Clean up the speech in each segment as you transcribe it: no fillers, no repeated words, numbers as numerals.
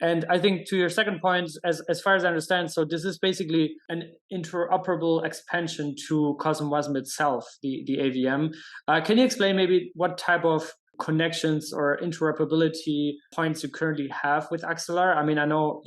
And I think to your second point, as far as I understand, so this is basically an interoperable expansion to Cosmos Wasm itself, the AVM. Can you explain maybe what type of connections or interoperability points you currently have with Axelar? I mean, I know,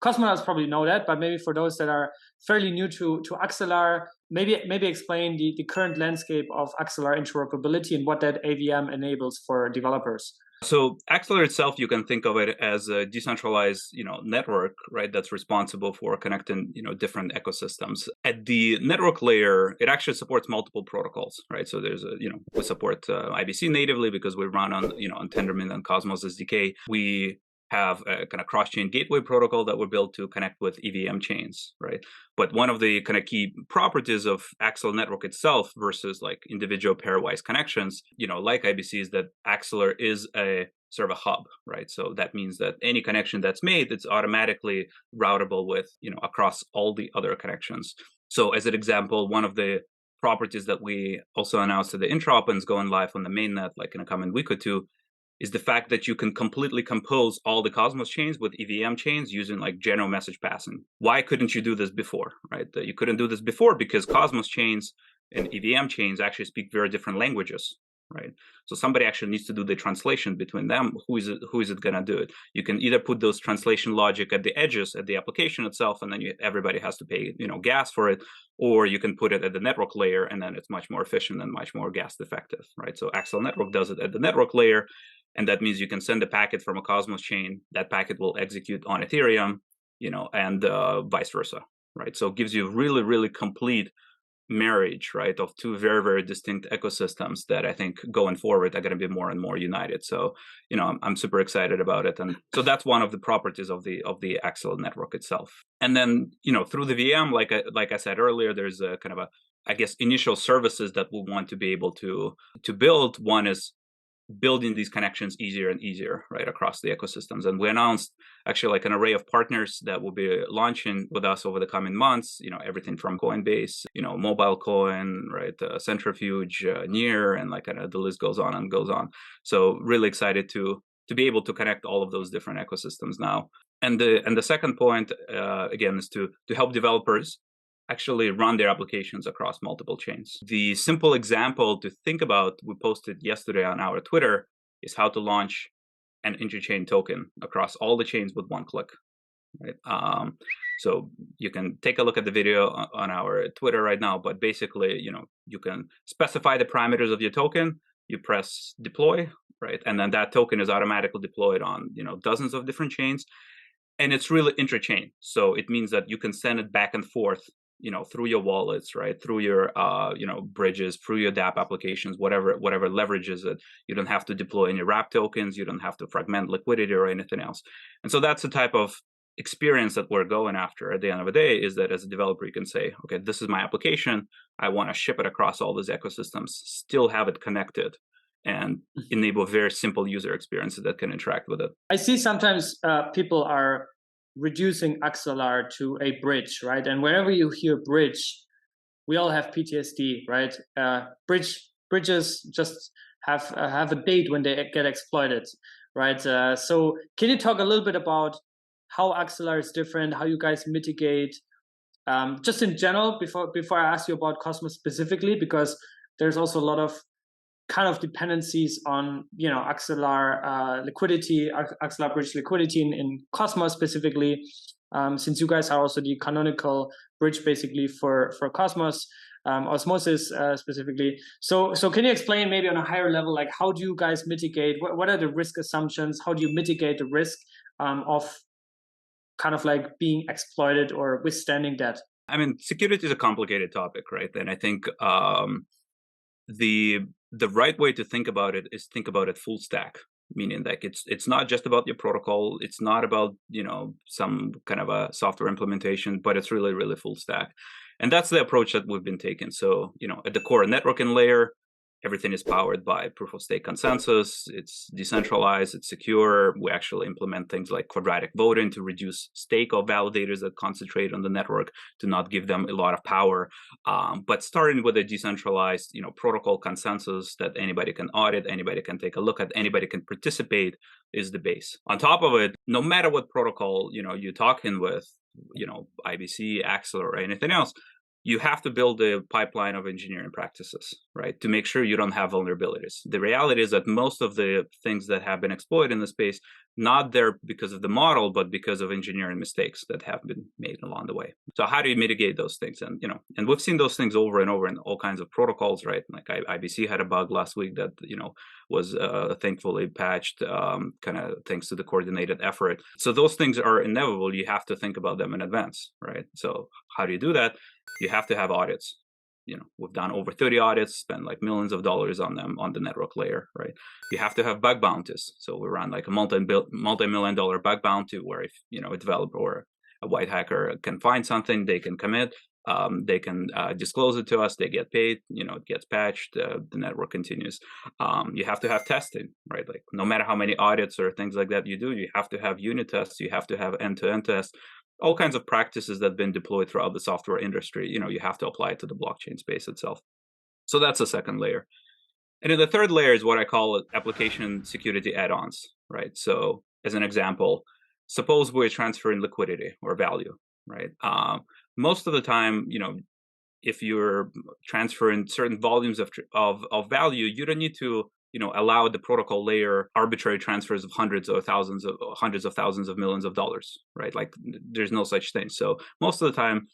Cosmonauts probably know that, but maybe for those that are fairly new to Axelar, maybe explain the current landscape of Axelar interoperability and what that AVM enables for developers. So Axelar itself, you can think of it as a decentralized, network, right? That's responsible for connecting, different ecosystems. At the network layer, it actually supports multiple protocols, right? So there's we support IBC natively because we run on, on Tendermint and Cosmos SDK. We have a kind of cross-chain gateway protocol that we're built to connect with EVM chains, right? But one of the kind of key properties of Axelar network itself versus like individual pairwise connections, like IBC, is that Axelar is a sort of a hub, right? So that means that any connection that's made, it's automatically routable with, across all the other connections. So as an example, one of the properties that we also announced at the Introp and is going live on the mainnet, like in a coming week or two, is the fact that you can completely compose all the Cosmos chains with EVM chains using like general message passing. Why couldn't you do this before, right? You couldn't do this before because Cosmos chains and EVM chains actually speak very different languages, right? So somebody actually needs to do the translation between them. Who is it going to do it? You can either put those translation logic at the edges at the application itself, and then everybody has to pay, gas for it, or you can put it at the network layer, and then it's much more efficient and much more gas effective, right? So Axelar Network does it at the network layer. And that means you can send a packet from a Cosmos chain. That packet will execute on Ethereum, and vice versa, right? So it gives you really, really complete marriage, right, of two very, very distinct ecosystems that I think going forward are going to be more and more united. So, I'm super excited about it. And so that's one of the properties of the Axelar network itself. And then, through the VM, like I said earlier, there's a kind of a, I guess, initial services that we want to be able to build. One is building these connections easier and easier, right, across the ecosystems. And we announced actually like an array of partners that will be launching with us over the coming months, everything from Coinbase, Mobile Coin, right, Centrifuge, Near, and like the list goes on and goes on. So really excited to be able to connect all of those different ecosystems now. And the second point, again, is to help developers actually run their applications across multiple chains. The simple example to think about, we posted yesterday on our Twitter, is how to launch an interchain token across all the chains with one click. Right? So you can take a look at the video on our Twitter right now, but basically, you can specify the parameters of your token, you press deploy, right? And then that token is automatically deployed on, dozens of different chains. And it's really interchain. So it means that you can send it back and forth, through your wallets, right? Through your, bridges, through your dApp applications, whatever leverages it. You don't have to deploy any wrap tokens. You don't have to fragment liquidity or anything else. And so that's the type of experience that we're going after at the end of the day, is that as a developer, you can say, okay, this is my application. I want to ship it across all these ecosystems, still have it connected, and enable very simple user experiences that can interact with it. I see sometimes people are reducing Axelar to a bridge, right? And whenever you hear bridge, we all have PTSD, right? Bridges just have a date when they get exploited, right? So can you talk a little bit about how Axelar is different, how you guys mitigate, just in general, before I ask you about Cosmos specifically, because there's also a lot of kind of dependencies on Axelar liquidity, Axelar bridge liquidity in Cosmos specifically, since you guys are also the canonical bridge basically for Cosmos, Osmosis specifically. So can you explain maybe on a higher level, like how do you guys mitigate? What are the risk assumptions? How do you mitigate the risk of kind of like being exploited or withstanding that? I mean, security is a complicated topic, right? And I think the right way to think about it is think about it full stack, meaning like it's not just about your protocol, it's not about some kind of a software implementation, but it's really, really full stack. And that's the approach that we've been taking. So at the core networking layer, Everything is powered by proof of stake consensus. It's decentralized, it's secure. We actually implement things like quadratic voting to reduce stake of validators that concentrate on the network, to not give them a lot of power. But starting with a decentralized, protocol consensus that anybody can audit, anybody can take a look at, anybody can participate is the base. On top of it, no matter what protocol, you're talking with, IBC, Axelar, or anything else, you have to build a pipeline of engineering practices, right, to make sure you don't have vulnerabilities. The reality is that most of the things that have been exploited in the space, not there because of the model, but because of engineering mistakes that have been made along the way. So how do you mitigate those things? And, and we've seen those things over and over in all kinds of protocols, right? Like IBC had a bug last week that, was thankfully patched, kind of thanks to the coordinated effort. So those things are inevitable. You have to think about them in advance, right? So how do you do that? You have to have audits. We've done over 30 audits, spent like millions of dollars on them on the network layer, right? You have to have bug bounties. So we run like a multi-million-dollar bug bounty where if, a developer or a white hacker can find something, they can commit, they can disclose it to us, they get paid, it gets patched, the network continues. You have to have testing, right? Like no matter how many audits or things like that you do, you have to have unit tests, you have to have end-to-end tests. All kinds of practices that have been deployed throughout the software industry, you have to apply it to the blockchain space itself. So that's the second layer. And then the third layer is what I call application security add-ons, right? So as an example, suppose we're transferring liquidity or value, right? Most of the time, if you're transferring certain volumes of value, you don't need to allow the protocol layer arbitrary transfers of hundreds of thousands of millions of dollars, right? Like there's no such thing. So most of the time,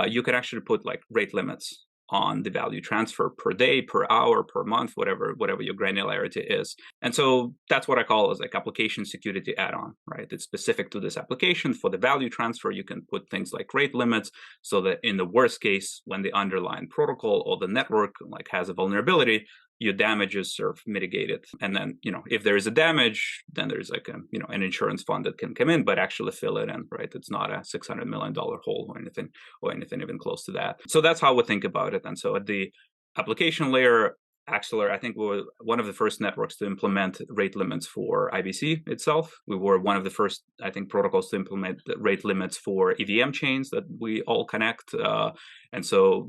you can actually put like rate limits on the value transfer per day, per hour, per month, whatever your granularity is. And so that's what I call as like application security add-on, right? It's specific to this application. For the value transfer, you can put things like rate limits so that in the worst case, when the underlying protocol or the network like has a vulnerability, your damages are mitigated. And then, if there is a damage, then there's like an insurance fund that can come in, but actually fill it in, right? It's not a $600 million hole or anything even close to that. So that's how we think about it. And so at the application layer, Axelar, I think we were one of the first networks to implement rate limits for IBC itself. We were one of the first, I think, protocols to implement rate limits for EVM chains that we all connect. And so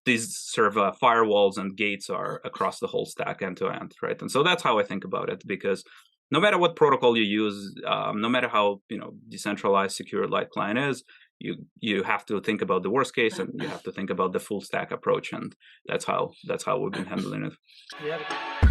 these sort of firewalls and gates are across the whole stack end to end, right? And so that's how I think about it, because no matter what protocol you use, no matter how decentralized secure light client is, you have to think about the worst case, and you have to think about the full stack approach, and that's how we've been handling it. Yeah.